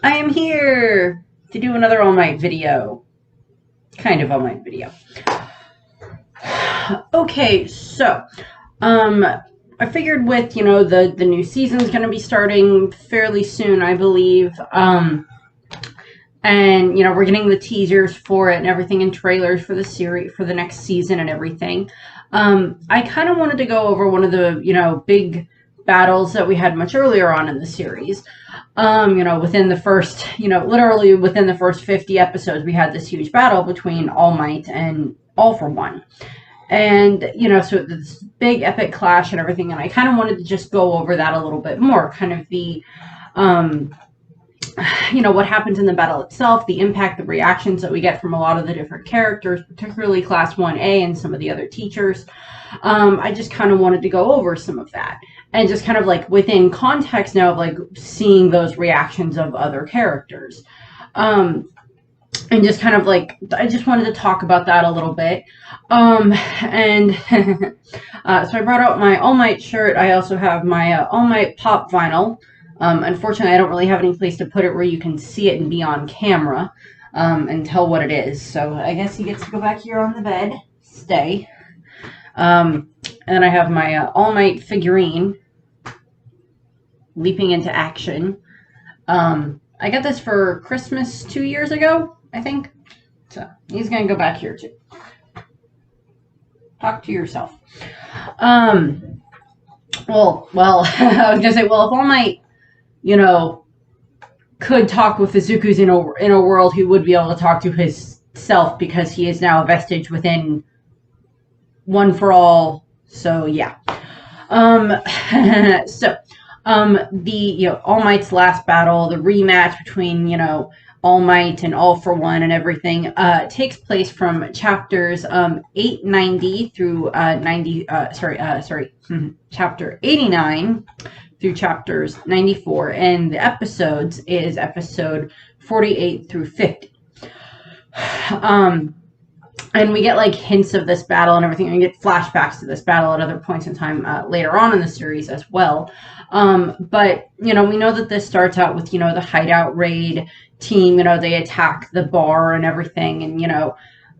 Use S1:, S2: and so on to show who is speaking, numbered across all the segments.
S1: I am here to do another All Might video. Kind of All Might video. Okay, so, um, I figured with, the new season's going to be starting fairly soon, I believe. And, we're getting the teasers for it and everything and trailers for the series, for the next season and everything. I kind of wanted to go over one of the, big battles that we had much earlier on in the series. Within the first, literally within the first 50 episodes, we had this huge battle between All Might and All for One. And, so this big epic clash and everything. And I kind of wanted to just go over that a little bit more, kind of the, what happens in the battle itself, the impact, the reactions that we get from a lot of the different characters, particularly Class 1A and some of the other teachers. I just kind of wanted to go over some of that. And just kind of like within context now of like seeing those reactions of other characters. And just kind of like, I just wanted to talk about that a little bit. And so I brought out my All Might shirt. I also have my All Might pop vinyl. Unfortunately, I don't really have any place to put it where you can see it and be on camera and tell what it is. So I guess he gets to go back here on the bed, stay. And I have my All Might figurine, leaping into action. I got this for Christmas 2 years ago, I think. So he's going to go back here too. Talk to yourself. Well, I was going to say, well, if All Might, could talk with the Zuku's in a world, he would be able to talk to his self because he is now a vestige within One for All. So, yeah. The, All Might's last battle, the rematch between, All Might and All for One and everything, takes place from chapters 890 through chapter 89 through chapters 94, and the episodes is episode 48 through 50. And we get like hints of this battle and everything, and we get flashbacks to this battle at other points in time later on in the series as well. But, we know that this starts out with, the hideout raid team, they attack the bar and everything, and,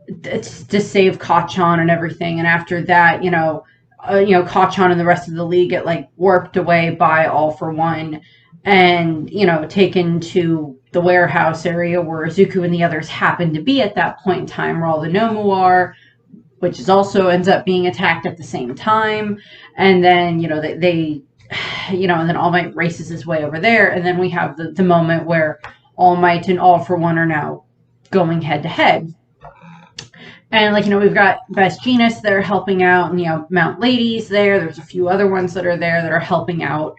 S1: it's to save Kachan and everything. And after that, Kachan and the rest of the league get like warped away by All for One and, taken to the warehouse area where Zuko and the others happen to be at that point in time, where all the Nomu are, which is also ends up being attacked at the same time. And then, they and then All Might races his way over there. And then we have the moment where All Might and All for One are now going head to head. And, we've got Best Genus there helping out, and, Mount Ladies there. There's a few other ones that are there that are helping out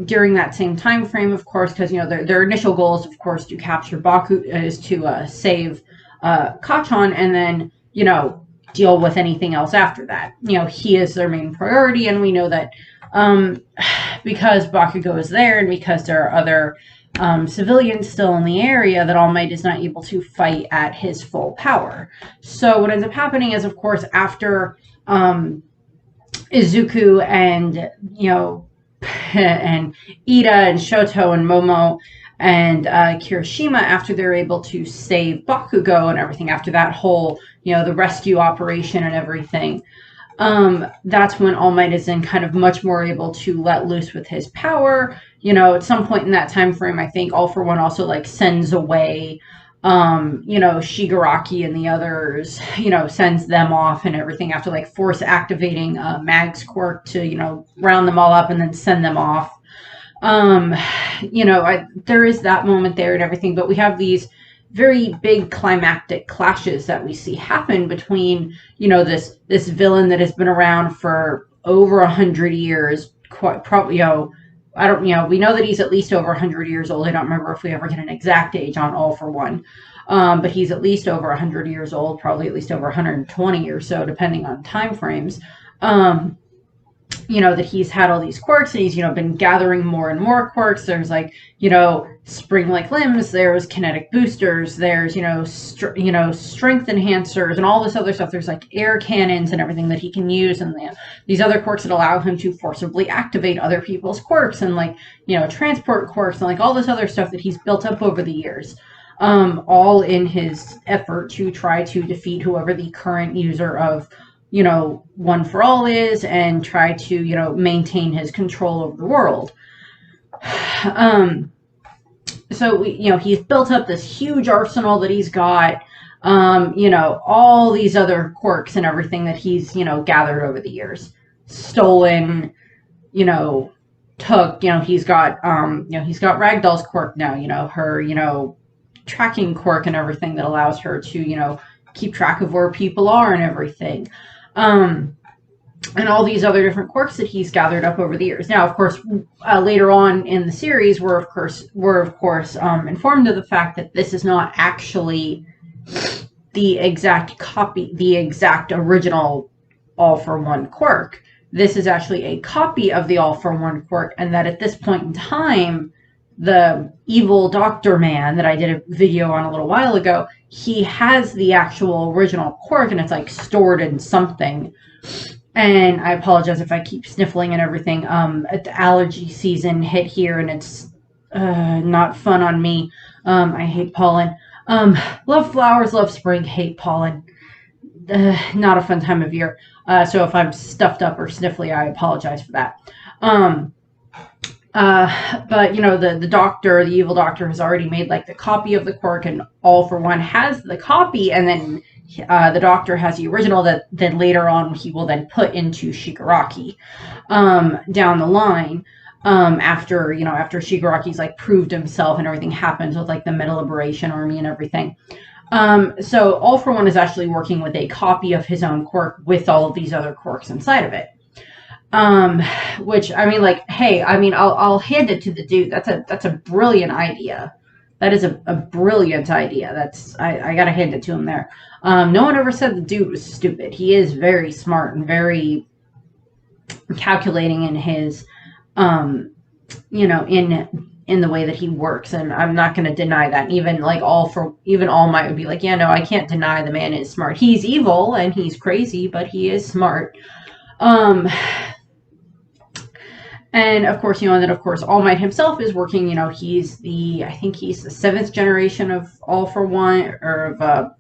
S1: during that same time frame, of course, because, their initial goal is, of course, to capture Baku, is to save Kachan, and then, deal with anything else after that. He is their main priority, and we know that because Bakugo is there, and because there are other civilians still in the area, that All Might is not able to fight at his full power. So what ends up happening is, of course, after Izuku and, and Ida and Shoto and Momo and Kirishima, after they're able to save Bakugo and everything, after that whole, the rescue operation and everything, that's when All Might is then kind of much more able to let loose with his power. At some point in that time frame, I think All for One also like sends away, Shigaraki and the others, sends them off and everything after like force activating Mag's quirk to, round them all up and then send them off. There is that moment there and everything, but we have these very big climactic clashes that we see happen between, this villain that has been around for over 100 years, quite probably, we know that he's at least over 100 years old. I don't remember if we ever get an exact age on All for One, but he's at least over 100 years old, probably at least over 120 or so, depending on time frames. that he's had all these quirks, and he's, been gathering more and more quirks. There's like, spring-like limbs, there's kinetic boosters, there's, strength enhancers and all this other stuff. There's like air cannons and everything that he can use, and these other quirks that allow him to forcibly activate other people's quirks, and like, transport quirks, and like all this other stuff that he's built up over the years. All in his effort to try to defeat whoever the current user of One for All is, and try to, maintain his control over the world. So, he's built up this huge arsenal that he's got, all these other quirks and everything that he's, gathered over the years. Stolen, took, he's got Ragdoll's quirk now, her, tracking quirk and everything that allows her to, keep track of where people are and everything. And all these other different quirks that he's gathered up over the years. Now, of course, later on in the series, we're of course informed of the fact that this is not actually the exact copy, the exact original All for One quirk. This is actually a copy of the All for One quirk, and that at this point in time, the evil doctor man that I did a video on a little while ago, he has the actual original quirk, and it's like stored in something. And I apologize if I keep sniffling and everything. The allergy season hit here, and it's not fun on me. I hate pollen. Love flowers, love spring, hate pollen. Not a fun time of year. So if I'm stuffed up or sniffly, I apologize for that. But the doctor, the evil doctor, has already made like the copy of the quirk, and All for One has the copy, and then the doctor has the original that then later on he will then put into Shigaraki down the line, after Shigaraki's like proved himself and everything happens with like the Metal Liberation Army and everything. So All for One is actually working with a copy of his own quirk with all of these other quirks inside of it. Which, I mean, like, hey, I mean, I'll hand it to the dude. That's a brilliant idea. That is a brilliant idea. I gotta hand it to him there. No one ever said the dude was stupid. He is very smart and very calculating in his, in the way that he works, and I'm not going to deny that. Even like All Might would be like, yeah, no, I can't deny the man is smart. He's evil and he's crazy, but he is smart. And of course, and then of course, All Might himself is working. I think he's the 7th generation of All for One, or of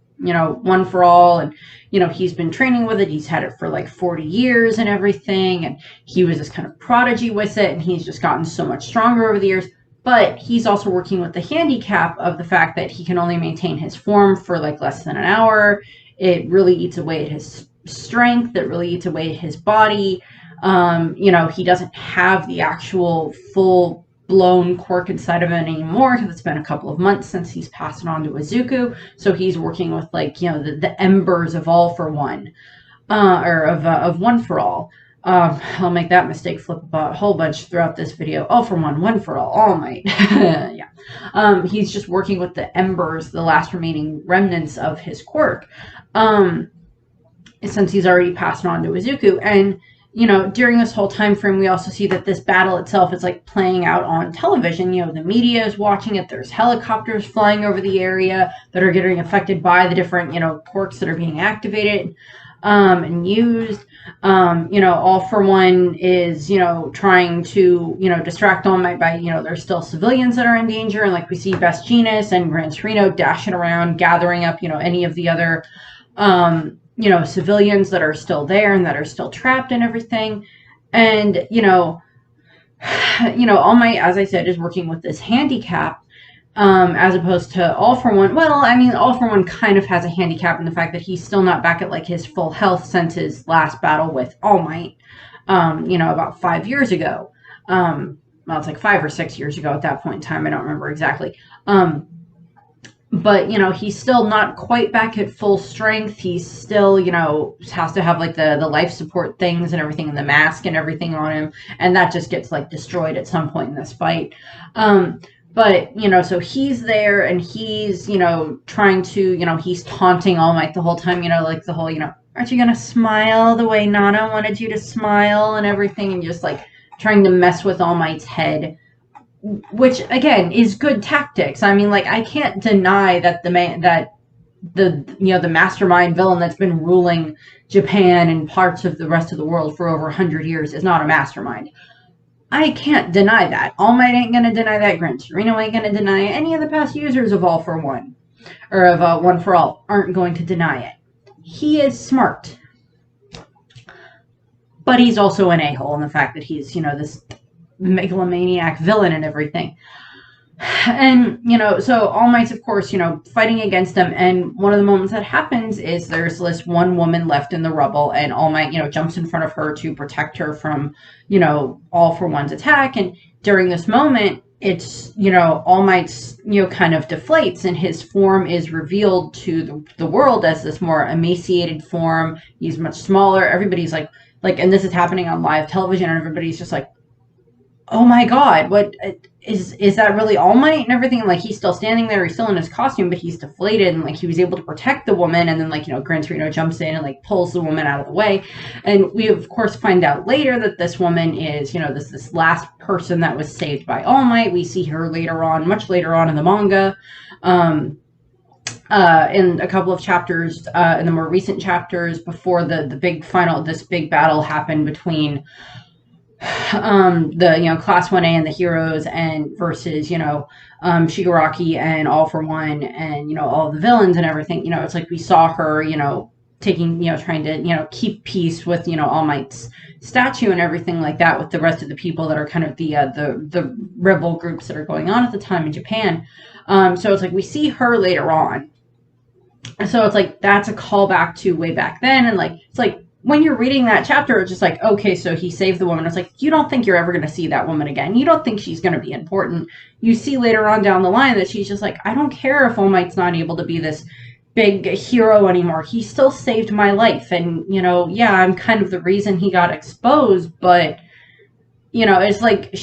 S1: One for All, and he's been training with it. He's had it for like 40 years and everything, and he was this kind of prodigy with it, and he's just gotten so much stronger over the years. But he's also working with the handicap of the fact that he can only maintain his form for like less than an hour. It really eats away at his strength. It really eats away at his body. He doesn't have the actual full-blown quirk inside of him anymore, because it's been a couple of months since he's passed it on to Izuku. So he's working with like, the embers of All for One, or of One for All. I'll make that mistake flip a whole bunch throughout this video. All for One, One for All Might. Yeah. He's just working with the embers, the last remaining remnants of his quirk, since he's already passed it on to Izuku. And during this whole time frame, we also see that this battle itself is like playing out on television. The media is watching it. There's helicopters flying over the area that are getting affected by the different, quirks that are being activated and used. All for One is, trying to, distract All Might by, there's still civilians that are in danger. And like we see Best Jeanist and Gran Torino dashing around, gathering up, any of the other, civilians that are still there and that are still trapped and everything. And, All Might, as I said, is working with this handicap, as opposed to All for One. Well, I mean, All for One kind of has a handicap in the fact that he's still not back at like his full health since his last battle with All Might, about 5 years ago. Well, it's like 5 or 6 years ago at that point in time. I don't remember exactly. But, he's still not quite back at full strength. He's still, has to have like the life support things and everything, and the mask and everything on him. And that just gets like destroyed at some point in this fight. But, so he's there, and he's, trying to, he's taunting All Might the whole time, like the whole, aren't you gonna smile the way Nana wanted you to smile and everything, and just like trying to mess with All Might's head, which again is good tactics. I mean, like, I can't deny that the mastermind villain that's been ruling Japan and parts of the rest of the world for over 100 years is not a mastermind. I can't deny that. All Might ain't gonna deny that. Gran Torino ain't gonna deny it. Any of the past users of All for One, or of One for All, aren't going to deny it. He is smart, but he's also an a-hole in the fact that he's, this megalomaniac villain and everything. And, so All Might's, of course, fighting against them. And one of the moments that happens is there's this one woman left in the rubble, and All Might, jumps in front of her to protect her from, All for One's attack. And during this moment, it's, All Might's, kind of deflates, and his form is revealed to the world as this more emaciated form. He's much smaller. Everybody's like, and this is happening on live television, and everybody's just like, oh my God, what is that really All Might and everything? And like, he's still standing there, he's still in his costume, but he's deflated, and like, he was able to protect the woman, and then like, Gran Torino jumps in and like pulls the woman out of the way. And we of course find out later that this woman is, this last person that was saved by All Might. We see her later on, much later on in the manga, in a couple of chapters, in the more recent chapters before the big final, this big battle happened between the Class 1A and the heroes, and versus Shigaraki and All for One, and all the villains and everything. It's like we saw her taking trying to keep peace with All Might's statue and everything like that, with the rest of the people that are kind of the rebel groups that are going on at the time in Japan. So it's like we see her later on, so it's like that's a callback to way back then. And like, it's like, when you're reading that chapter, it's just like, okay, so he saved the woman. It's like, you don't think you're ever going to see that woman again. You don't think she's going to be important. You see later on down the line that she's just like, I don't care if All Might's not able to be this big hero anymore. He still saved my life. And, yeah, I'm kind of the reason he got exposed. But, it's like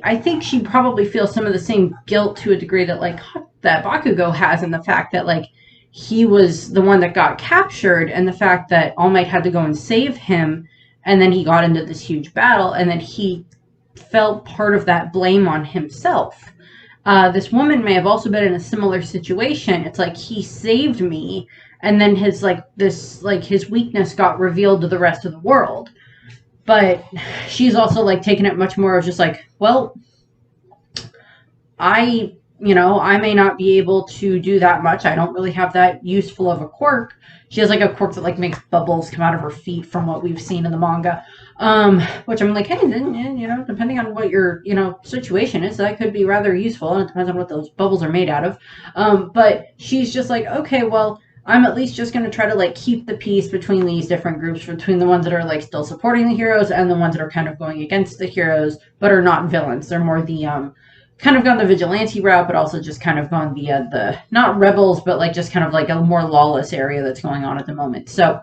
S1: I think she probably feels some of the same guilt to a degree that, like, that Bakugo has, in the fact that, like, he was the one that got captured, and the fact that All Might had to go and save him, and then he got into this huge battle, and then he felt part of that blame on himself. This woman may have also been in a similar situation. It's like, he saved me, and then his his weakness got revealed to the rest of the world. But she's also like taken it much more of just like, well, I may not be able to do that much. I don't really have that useful of a quirk. She has like a quirk that like makes bubbles come out of her feet, from what we've seen in the manga. Which I'm like, hey, then, depending on what your, situation is, that could be rather useful. And it depends on what those bubbles are made out of. But she's just like, okay, well, I'm at least just going to try to like keep the peace between these different groups, between the ones that are like still supporting the heroes and the ones that are kind of going against the heroes, but are not villains. They're more the, kind of gone the vigilante route, but also just kind of gone the not rebels, but like just kind of like a more lawless area that's going on at the moment. So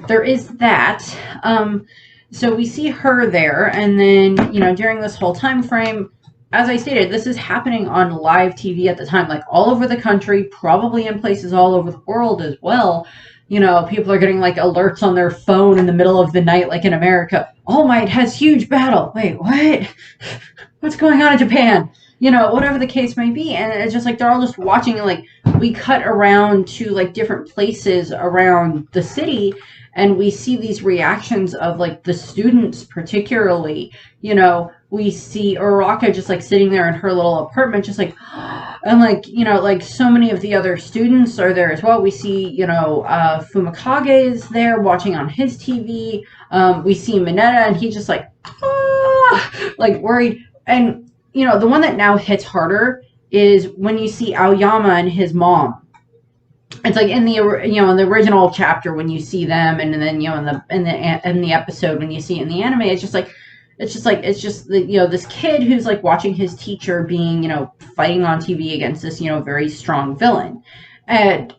S1: there is that. So we see her there, and then during this whole time frame, as I stated, this is happening on live TV at the time, like all over the country, probably in places all over the world as well. People are getting like alerts on their phone in the middle of the night, like in America. All Might has huge battle. Wait, what? What's going on in Japan? Whatever the case may be. And it's just like, they're all just watching, and like, we cut around to like different places around the city, and we see these reactions of like the students particularly. We see Uraraka just like sitting there in her little apartment, just like, and like, like so many of the other students are there as well. We see, Fumikage is there watching on his TV. We see Mineta, and he just like, like worried. And, the one that now hits harder is when you see Aoyama and his mom. It's like in the in the original chapter when you see them, and then in the episode when you see it in the anime, it's just this kid who's like watching his teacher being fighting on TV against this very strong villain. And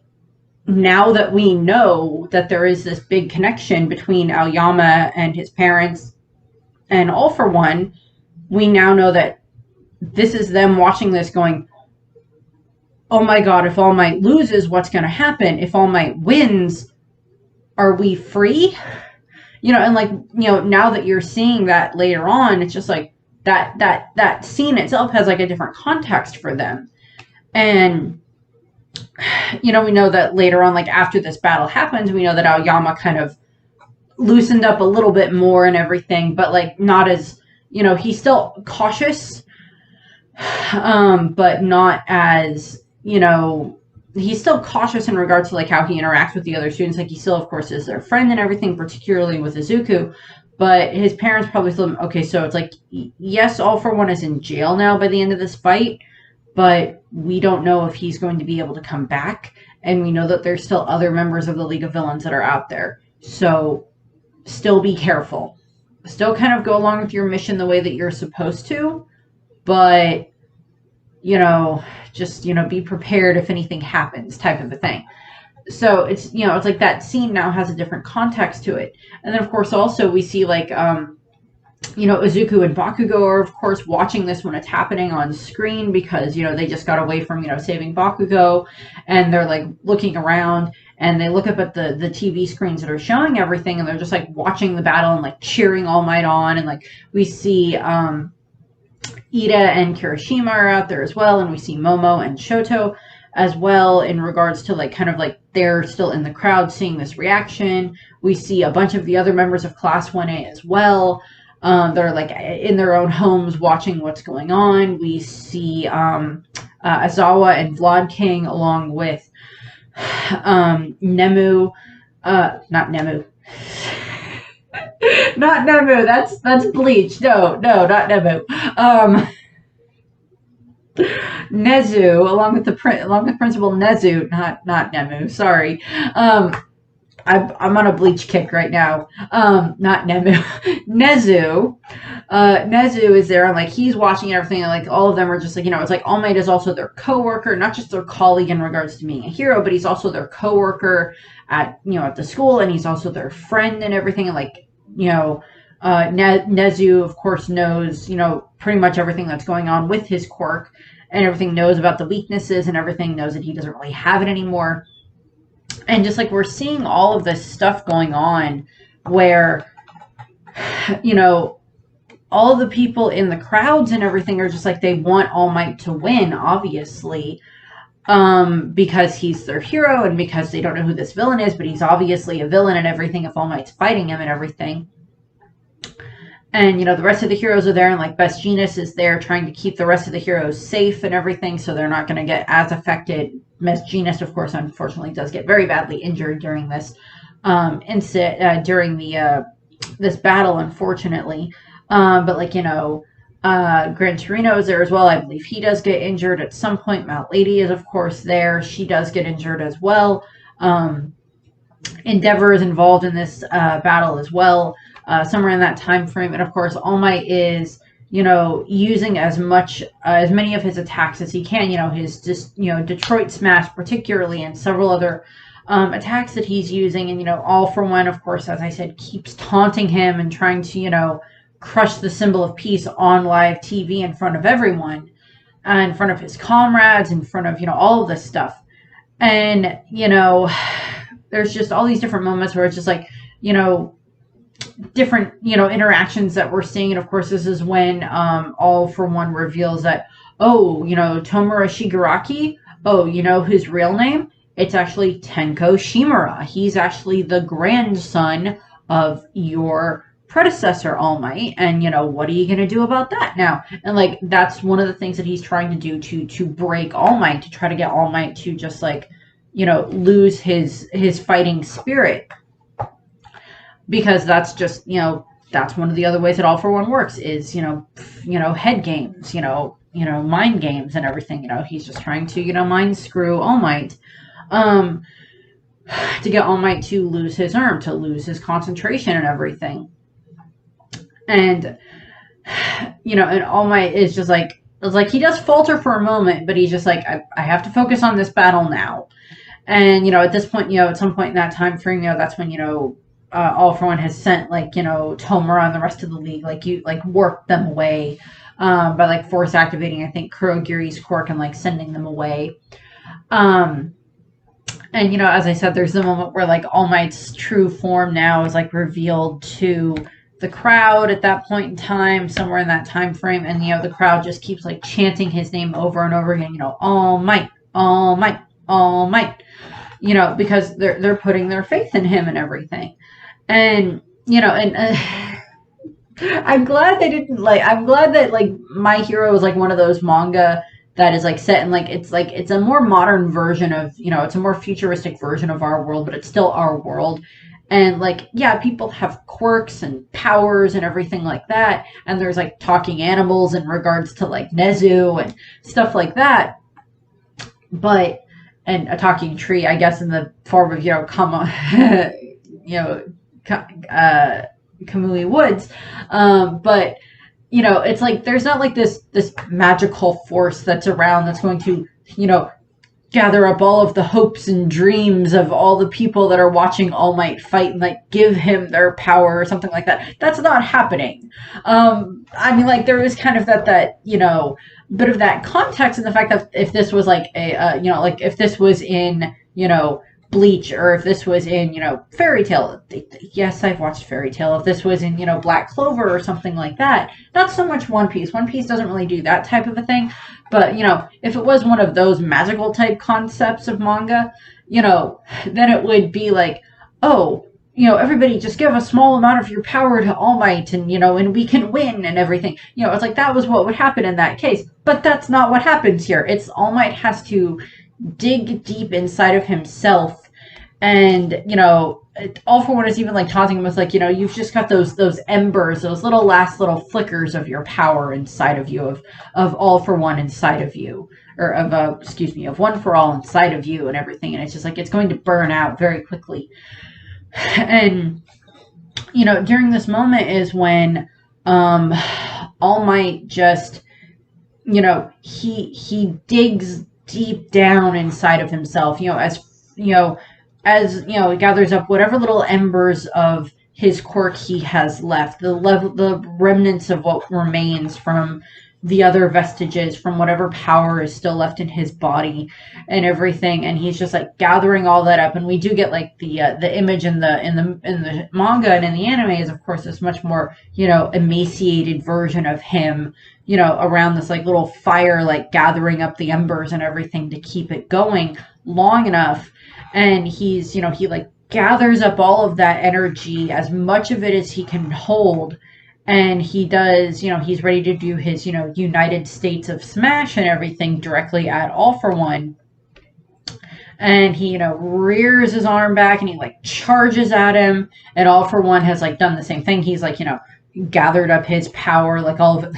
S1: now that we know that there is this big connection between Aoyama and his parents and All for One, we now know that this is them watching this going, oh my God, if All Might loses, what's going to happen? If All Might wins, are we free? And like, now that you're seeing that later on, it's just like that scene itself has like a different context for them. And, we know that later on, like after this battle happens, we know that Aoyama kind of loosened up a little bit more and everything, but like not as, he's still cautious, but not as, he's still cautious in regards to like how he interacts with the other students. Like he still, of course, is their friend and everything, particularly with Izuku. But his parents probably told him, okay, so it's like, yes, All For One is in jail now by the end of this fight, but we don't know if he's going to be able to come back. And we know that there's still other members of the League of Villains that are out there. So still be careful. Still kind of go along with your mission the way that you're supposed to, but, just, be prepared if anything happens type of a thing. So it's, it's like that scene now has a different context to it. And then, of course, also we see like, Izuku and Bakugo are, of course, watching this when it's happening on screen because, they just got away from, saving Bakugo, and they're like looking around and they look up at the TV screens that are showing everything, and they're just like watching the battle and like cheering All Might on. And like we see Ida and Kirishima are out there as well, and we see Momo and Shoto as well in regards to like kind of like they're still in the crowd seeing this reaction. We see a bunch of the other members of Class 1A as well. They're like in their own homes watching what's going on. We see Azawa and Vlad King along with Nemu, not Nemu. Not Nemu. That's Bleach. No, not Nemu. Nezu, along with Principal Nezu, not Nemu. Sorry. I'm on a Bleach kick right now. Not Nemu. Nezu. Nezu is there, and like he's watching everything, and like all of them are just like, it's like All Might is also their coworker, not just their colleague in regards to being a hero, but he's also their coworker at at the school, and he's also their friend and everything. And like, Nezu, of course, knows, pretty much everything that's going on with his quirk and everything, knows about the weaknesses and everything, knows that he doesn't really have it anymore. And just like we're seeing all of this stuff going on where, all the people in the crowds and everything are just like, they want All Might to win, obviously, because he's their hero and because they don't know who this villain is, but he's obviously a villain and everything if All Might's fighting him and everything. And, the rest of the heroes are there, and like Best Jeanist is there trying to keep the rest of the heroes safe and everything, so they're not going to get as affected. Best Jeanist, of course, unfortunately does get very badly injured during this this battle, unfortunately. But like, Gran Torino is there as well. I believe he does get injured at some point. Mount Lady is, of course, there. She does get injured as well. Endeavor is involved in this battle as well, somewhere in that time frame. And of course, All Might is, using as many of his attacks as he can. His Detroit Smash particularly, and several other attacks that he's using. And All For One, of course, as I said, keeps taunting him and trying to crush the symbol of peace on live TV in front of everyone, in front of his comrades, in front of all of this stuff. And there's just all these different moments where it's just like different interactions that we're seeing. And of course, this is when All For One reveals that, Tomura Shigaraki, his real name, it's actually Tenko Shimura. He's actually the grandson of your predecessor, All Might, and what are you going to do about that now? And like that's one of the things that he's trying to do to break All Might, to try to get All Might to just like lose his fighting spirit, because that's just that's one of the other ways that All For One works is head games, mind games and everything. He's just trying to mind screw All Might, to get All Might to lose his arm, to lose his concentration and everything. And and All Might is just like, it's like he does falter for a moment, but he's just like, I have to focus on this battle now. And at this point, at some point in that time frame, that's when All For One has sent like Tomura and the rest of the league, like worked them away by like force activating, I think, Kurogiri's quirk and like sending them away. And, as I said, there's the moment where, like, All Might's true form now is, like, revealed to the crowd at that point in time, somewhere in that time frame. And, the crowd just keeps, like, chanting his name over and over again, All Might, All Might, All Might, because they're putting their faith in him and everything. And, I'm glad they didn't, like, I'm glad that, like, My Hero is, like, one of those manga that is, like, set in, like, it's a more modern version of, it's a more futuristic version of our world, but it's still our world. And, like, yeah, people have quirks and powers and everything like that. And there's, like, talking animals in regards to, like, Nezu and stuff like that. But, and a talking tree, I guess, in the form of, Kamui Woods. But, it's like there's not like this magical force that's around that's going to, gather up all of the hopes and dreams of all the people that are watching All Might fight and, like, give him their power or something like that. That's not happening. I mean, like, there is kind of that bit of that context in the fact that if this was like like if this was in, Bleach, or if this was in, Fairy Tail. Yes, I've watched Fairy Tail. If this was in, Black Clover or something like that. Not so much One Piece. One Piece doesn't really do that type of a thing. But, if it was one of those magical type concepts of manga, then it would be like, oh, everybody just give a small amount of your power to All Might and, and we can win and everything. It's like that was what would happen in that case. But that's not what happens here. It's All Might has to dig deep inside of himself, and All For One is even like taunting him with, like, you've just got those embers, those last little flickers of your power inside of you, of All For One inside of you, or of One For All inside of you and everything. And it's just like it's going to burn out very quickly. And during this moment is when All Might just he digs deep down inside of himself, as he gathers up whatever little embers of his quirk he has left, the remnants of what remains from the other vestiges, from whatever power is still left in his body and everything. And he's just like gathering all that up. And we do get like the image in the manga and in the anime is, of course, this much more emaciated version of him, around this like little fire, like gathering up the embers and everything to keep it going long enough. And he's he like gathers up all of that energy, as much of it as he can hold. And he does, he's ready to do his, United States of Smash and everything directly at All For One. And he, rears his arm back and he, like, charges at him. And All For One has, like, done the same thing. He's, like, gathered up his power, like, all of it.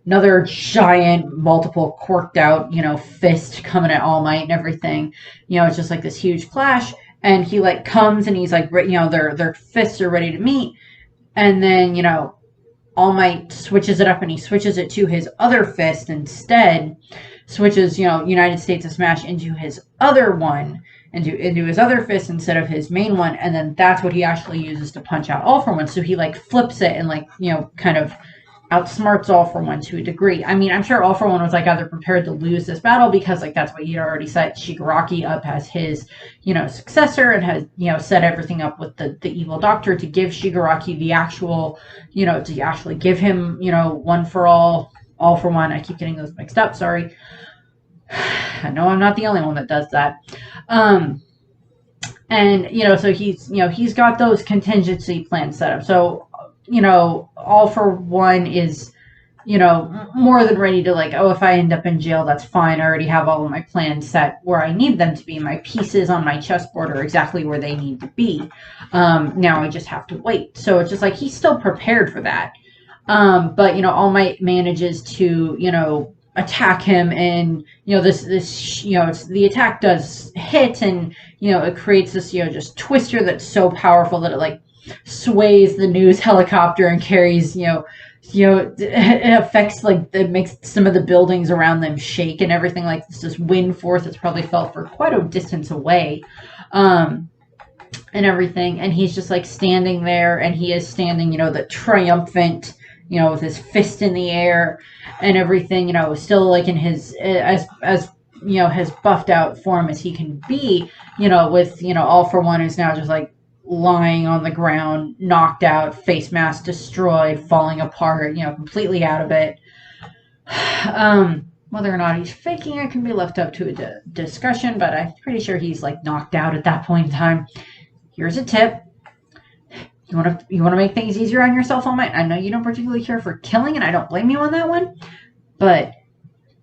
S1: Another giant, multiple quirked out, fist coming at All Might and everything. It's just, like, this huge clash. And he, like, comes and he's, like, their fists are ready to meet. And then, All Might switches it up and he switches it to his other fist instead. Switches, United States of Smash into his other one, into his other fist instead of his main one. And then that's what he actually uses to punch out All For One. So he, like, flips it and, like, kind of outsmarts All For One to a degree. I mean, I'm sure All For One was, like, either prepared to lose this battle because, like, that's what he'd already set Shigaraki up as his, successor, and has, set everything up with the evil doctor to give Shigaraki the actual, to actually give him, One For All For One. I keep getting those mixed up, sorry. I know I'm not the only one that does that. And, so he's got those contingency plans set up. So, All For One is, more than ready to, like, oh, if I end up in jail, that's fine. I already have all of my plans set where I need them to be. My pieces on my chessboard are exactly where they need to be. Now I just have to wait. So it's just like he's still prepared for that. But, All Might manages to, attack him, and, this, the attack does hit, and, it creates this, just twister that's so powerful that it, like, sways the news helicopter and carries, it affects, like, it makes some of the buildings around them shake and everything. Like, this wind force that's probably felt for quite a distance away, and everything. And he's just, like, standing there, and he is standing, the triumphant, with his fist in the air and everything, still, like, in his, as his buffed out form as he can be, with, All For One is now just like lying on the ground, knocked out, face mask destroyed, falling apart, completely out of it. Whether or not he's faking it can be left up to a discussion, but I'm pretty sure he's like knocked out at that point in time. Here's a tip. You want to make things easier on yourself, All Might? I know you don't particularly care for killing, and I don't blame you on that one, but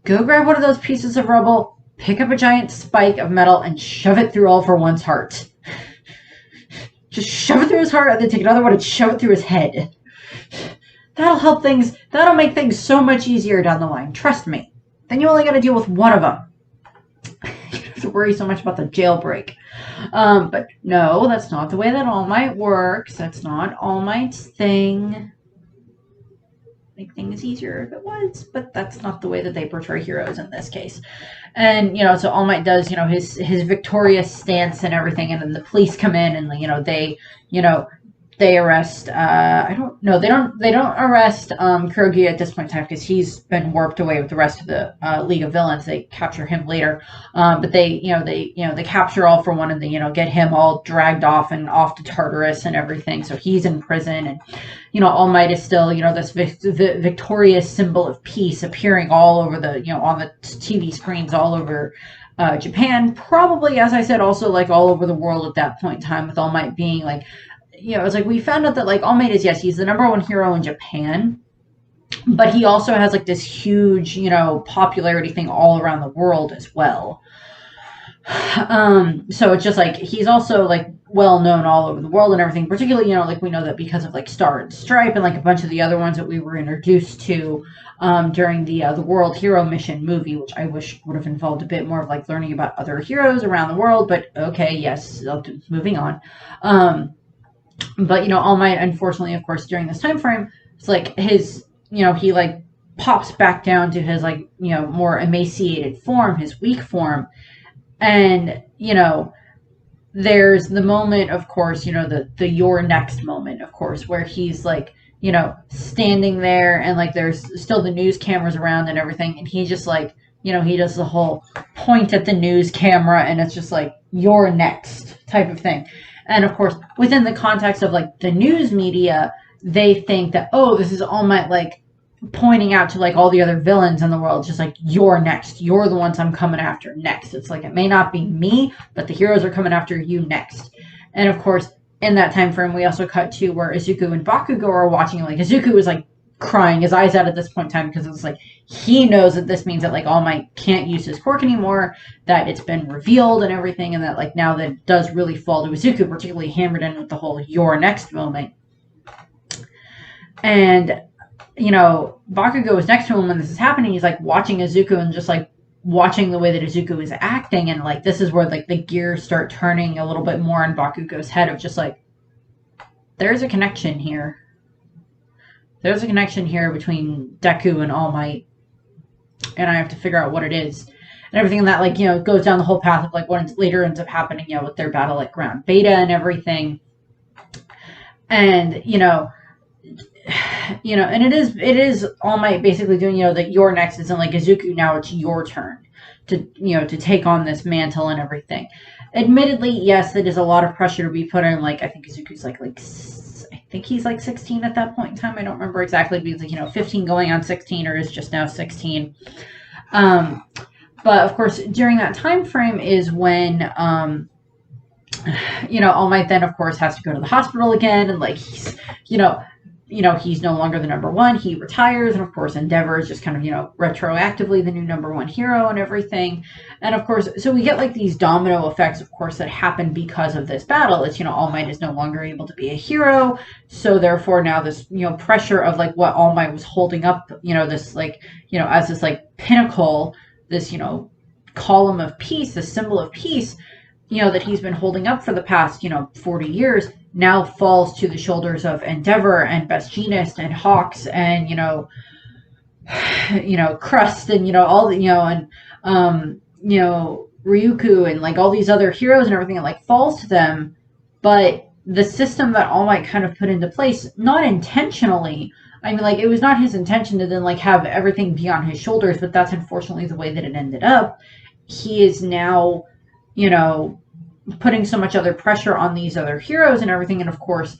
S1: go grab one of those pieces of rubble, pick up a giant spike of metal, and shove it through All For One's heart. Just shove it through his heart, and then take another one and shove it through his head. That'll help things. That'll make things so much easier down the line. Trust me. Then you only got to deal with one of them. You don't have to worry so much about the jailbreak. But no, that's not the way that All Might works. That's not All Might's thing. Make things easier if it was, but that's not the way that they portray heroes in this case. And, so All Might does, his victorious stance and everything, and then the police come in and, they arrest, they don't arrest Kurogi at this point in time because he's been warped away with the rest of the League of Villains. They capture him later, but they capture All For One and they, get him all dragged off to Tartarus and everything. So he's in prison, and, All Might is still, this victorious symbol of peace appearing all over the, on the TV screens all over Japan. Probably, as I said, also like all over the world at that point in time, with All Might being like, it's like we found out that like All Might is, yes, he's the #1 hero in Japan, but he also has like this huge, popularity thing all around the world as well. So it's just like he's also like well known all over the world and everything, particularly, like we know that because of like Star and Stripe and like a bunch of the other ones that we were introduced to during the World Hero Mission movie, which I wish would have involved a bit more of like learning about other heroes around the world, but okay, yes, moving on. But, All Might, unfortunately, of course, during this time frame, it's like his, he like pops back down to his like, more emaciated form, his weak form. And, there's the moment, of course, the you're next moment, of course, where he's like, standing there and like there's still the news cameras around and everything. And he just like, he does the whole point at the news camera and it's just like, you're next type of thing. And of course, within the context of like the news media, they think that, oh, this is All Might like pointing out to like all the other villains in the world, just like, you're next. You're the ones I'm coming after next. It's like, it may not be me, but the heroes are coming after you next. And of course, in that time frame, we also cut to where Izuku and Bakugo are watching. Like Izuku is like crying his eyes out at this point in time because it's like he knows that this means that like All Might can't use his quirk anymore, that it's been revealed and everything, and that like now that it does really fall to Izuku, particularly hammered in with the whole you're next moment. And Bakugo is next to him when this is happening. He's like watching Izuku and just like watching the way that Izuku is acting, and like this is where like the gears start turning a little bit more in Bakugo's head of just like, there's a connection here. There's a connection here between Deku and All Might, and I have to figure out what it is. And everything that, like, goes down the whole path of, like, what later ends up happening, with their battle at Ground Beta and everything. And, and it is All Might basically doing, that you're next. It's in, like, Izuku, now it's your turn to take on this mantle and everything. Admittedly, yes, it is a lot of pressure to be put on, like, I think Izuku's, I think he's like 16 at that point in time. I don't remember exactly, because like, 15 going on 16, or is just now 16. But of course, during that time frame is when, All Might then of course has to go to the hospital again, and like he's, he's no longer the #1. He retires, and of course Endeavor is just kind of, retroactively the new #1 hero and everything. And of course, so we get like these domino effects, of course, that happen because of this battle. It's, All Might is no longer able to be a hero, so therefore now this, pressure of like what All Might was holding up, this like, as this like pinnacle, this, column of peace, this symbol of peace, that he's been holding up for the past, 40 years, now falls to the shoulders of Endeavor and Best Jeanist and Hawks and, Crust and, all the, and, Ryuku and like all these other heroes and everything, it like falls to them. But the system that All Might kind of put into place, not intentionally, I mean, like, it was not his intention to then like have everything be on his shoulders, but that's unfortunately the way that it ended up. he is now, you know, putting so much other pressure on these other heroes and everything. And of course,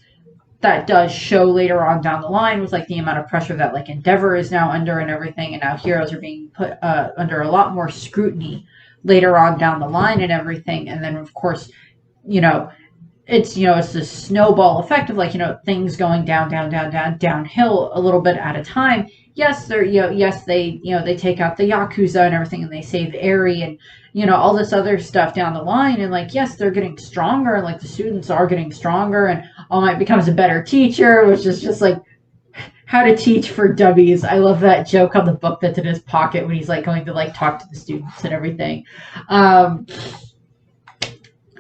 S1: that does show later on down the line with like the amount of pressure that like Endeavor is now under and everything, and now heroes are being put under a lot more scrutiny later on down the line and everything. And then of course, you know, it's this snowball effect of like, things going downhill a little bit at a time. Yes, they take out the Yakuza and everything, and they save Eri and all this other stuff down the line, and like, yes, they're getting stronger, and like the students are getting stronger, and All Might becomes a better teacher, which is just like how to teach for dummies. I love that joke on the book that's in his pocket when he's like going to like talk to the students and everything.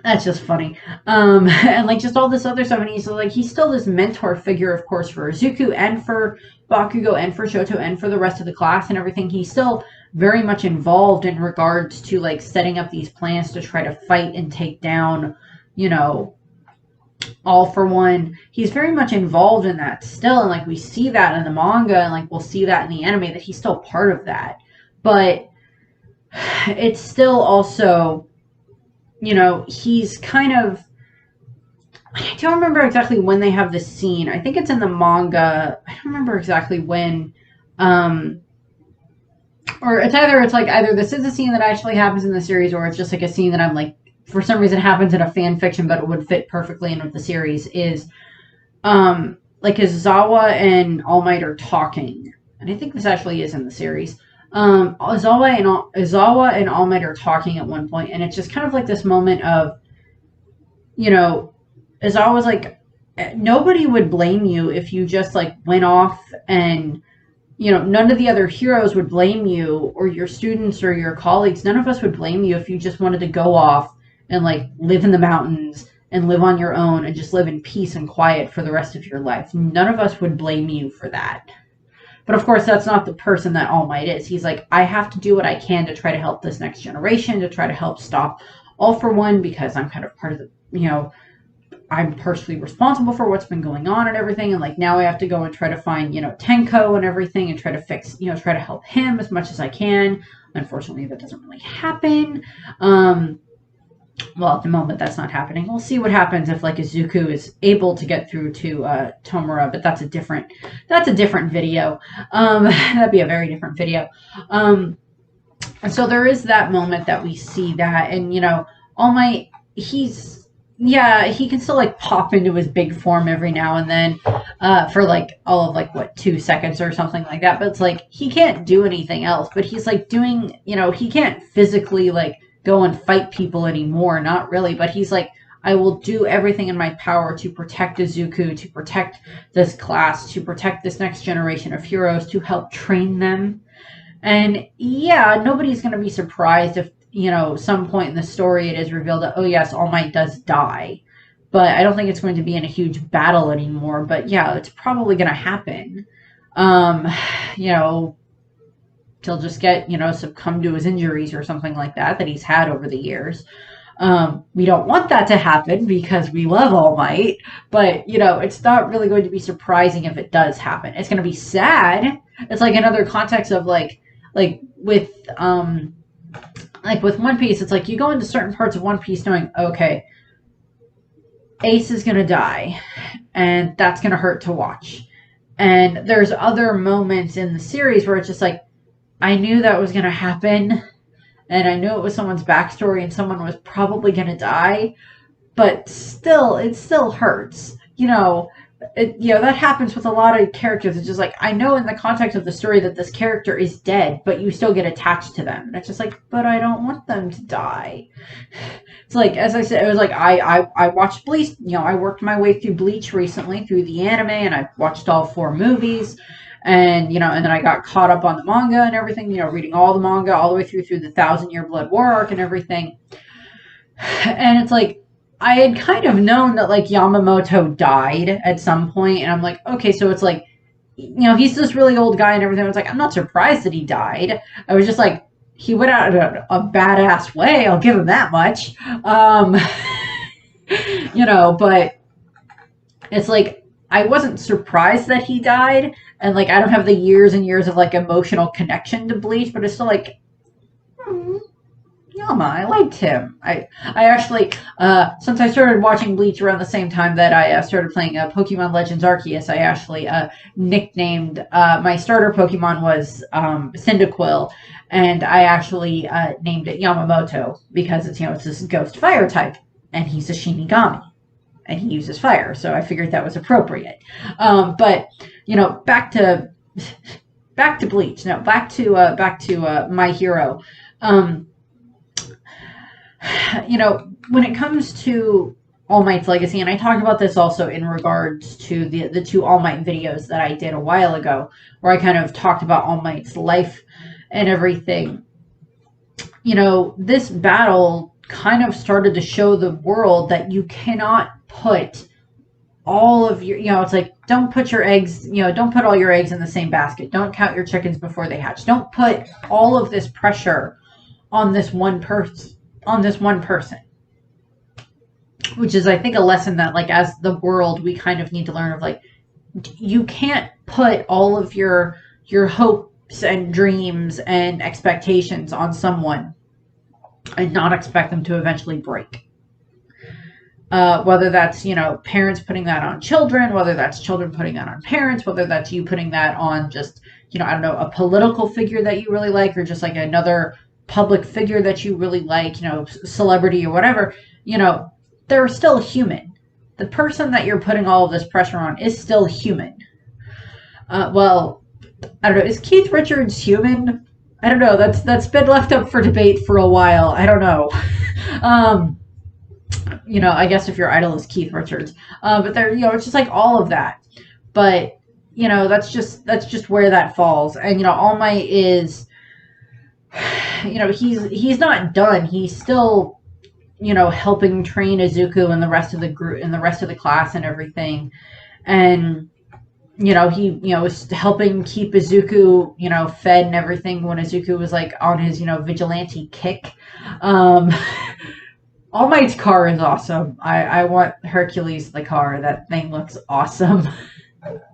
S1: That's just funny. And like just all this other stuff. And he's still this mentor figure, of course, for Izuku and for Bakugo and for Shoto and for the rest of the class and everything. He's still very much involved in regards to like setting up these plans to try to fight and take down, All for One. He's very much involved in that still. And like we see that in the manga, and like we'll see that in the anime, that he's still part of that. But it's still also, he's kind of, I don't remember exactly when they have this scene. I think it's in the manga. I don't remember exactly when. Or it's either this is a scene that actually happens in the series, or it's just like a scene that I'm like, for some reason happens in a fan fiction, but it would fit perfectly in with the series, is like Izawa and All Might are talking. And I think this actually is in the series. Izawa and All Might are talking at one point, and it's just kind of like this moment of, Izawa's like, nobody would blame you if you just like went off, and none of the other heroes would blame you, or your students or your colleagues. None of us would blame you if you just wanted to go off and like live in the mountains and live on your own and just live in peace and quiet for the rest of your life. None of us would blame you for that. But of course, that's not the person that All Might is. He's like, I have to do what I can to try to help this next generation, to try to help stop All for One, because I'm kind of part of the, I'm personally responsible for what's been going on and everything. And like, now I have to go and try to find, Tenko and everything, and try to fix, try to help him as much as I can. Unfortunately, that doesn't really happen. Well, at the moment, that's not happening. We'll see what happens if like Izuku is able to get through to Tomura, but that's a different video. That'd be a very different video. And so there is that moment that we see that, and All Might, he can still like pop into his big form every now and then for like all of like 2 seconds or something like that. But it's like he can't do anything else. But he's like doing, he can't physically like go and fight people anymore, not really, but he's like, I will do everything in my power to protect Izuku, to protect this class, to protect this next generation of heroes, to help train them. And yeah, nobody's going to be surprised if, some point in the story it is revealed that, oh yes, All Might does die. But I don't think it's going to be in a huge battle anymore. But yeah, it's probably going to happen. He'll just get, succumb to his injuries or something like that he's had over the years. We don't want that to happen because we love All Might, but, it's not really going to be surprising if it does happen. It's going to be sad. It's like another context of like with One Piece, it's like you go into certain parts of One Piece knowing, okay, Ace is going to die, and that's going to hurt to watch. And there's other moments in the series where it's just like, I knew that was going to happen, and I knew it was someone's backstory and someone was probably going to die, but still, it still hurts. That happens with a lot of characters. It's just like, I know in the context of the story that this character is dead, but you still get attached to them. And it's just like, but I don't want them to die. It's like, as I said, it was like, I watched Bleach, I worked my way through Bleach recently through the anime, and I watched all 4 movies. And, and then I got caught up on the manga and everything, reading all the manga all the way through the 1,000-Year Blood War arc and everything. And it's like, I had kind of known that, like, Yamamoto died at some point, and I'm like, okay, so it's like, he's this really old guy and everything. I was like, I'm not surprised that he died. I was just like, he went out in a badass way, I'll give him that much. But it's like, I wasn't surprised that he died, and, like, I don't have the years and years of, like, emotional connection to Bleach, but it's still like, Yama. I liked him. I actually, since I started watching Bleach around the same time that I started playing Pokemon Legends Arceus, I actually nicknamed my starter Pokemon was Cyndaquil, and I actually named it Yamamoto because it's it's this ghost fire type, and he's a Shinigami, and he uses fire, so I figured that was appropriate. But back to Bleach. No, back to My Hero. When it comes to All Might's legacy, and I talked about this also in regards to the two All Might videos that I did a while ago, where I kind of talked about All Might's life and everything. This battle kind of started to show the world that you cannot put all of your, it's like, don't put your eggs, don't put all your eggs in the same basket. Don't count your chickens before they hatch. Don't put all of this pressure on this one person, which is, I think, a lesson that, like, as the world, we kind of need to learn of, like, you can't put all of your hopes and dreams and expectations on someone and not expect them to eventually break. Whether that's, parents putting that on children, whether that's children putting that on parents, whether that's you putting that on just, I don't know, a political figure that you really like, or just like another public figure that you really like, celebrity or whatever, they're still human. The person that you're putting all of this pressure on is still human. Well, I don't know, is Keith Richards human? I don't know. That's been left up for debate for a while. I don't know. I guess if your idol is Keith Richards, but there, it's just like all of that. But that's just where that falls. And All Might is, he's not done. He's still, helping train Izuku and the rest of the group and the rest of the class and everything. And he was helping keep Izuku fed and everything when Izuku was like on his vigilante kick. All Might's car is awesome. I want Hercules the car. That thing looks awesome.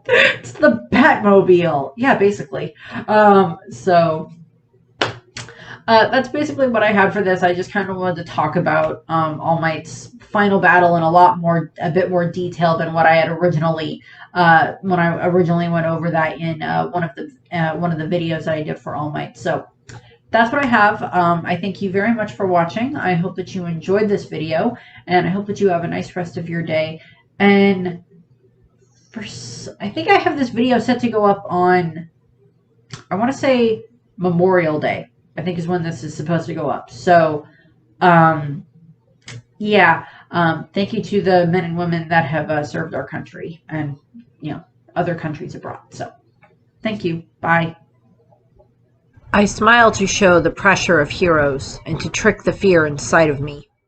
S1: It's the Batmobile. Yeah, basically. So that's basically what I had for this. I just kind of wanted to talk about All Might's final battle in a bit more detail than what I had originally when I originally went over that in one of the videos that I did for All Might. So that's what I have. I thank you very much for watching. I hope that you enjoyed this video, and I hope that you have a nice rest of your day. And I think I have this video set to go up on, I want to say Memorial Day, I think is when this is supposed to go up. So, yeah, thank you to the men and women that have served our country and, other countries abroad. So, thank you. Bye. I smile to show the pressure of heroes and to trick the fear inside of me.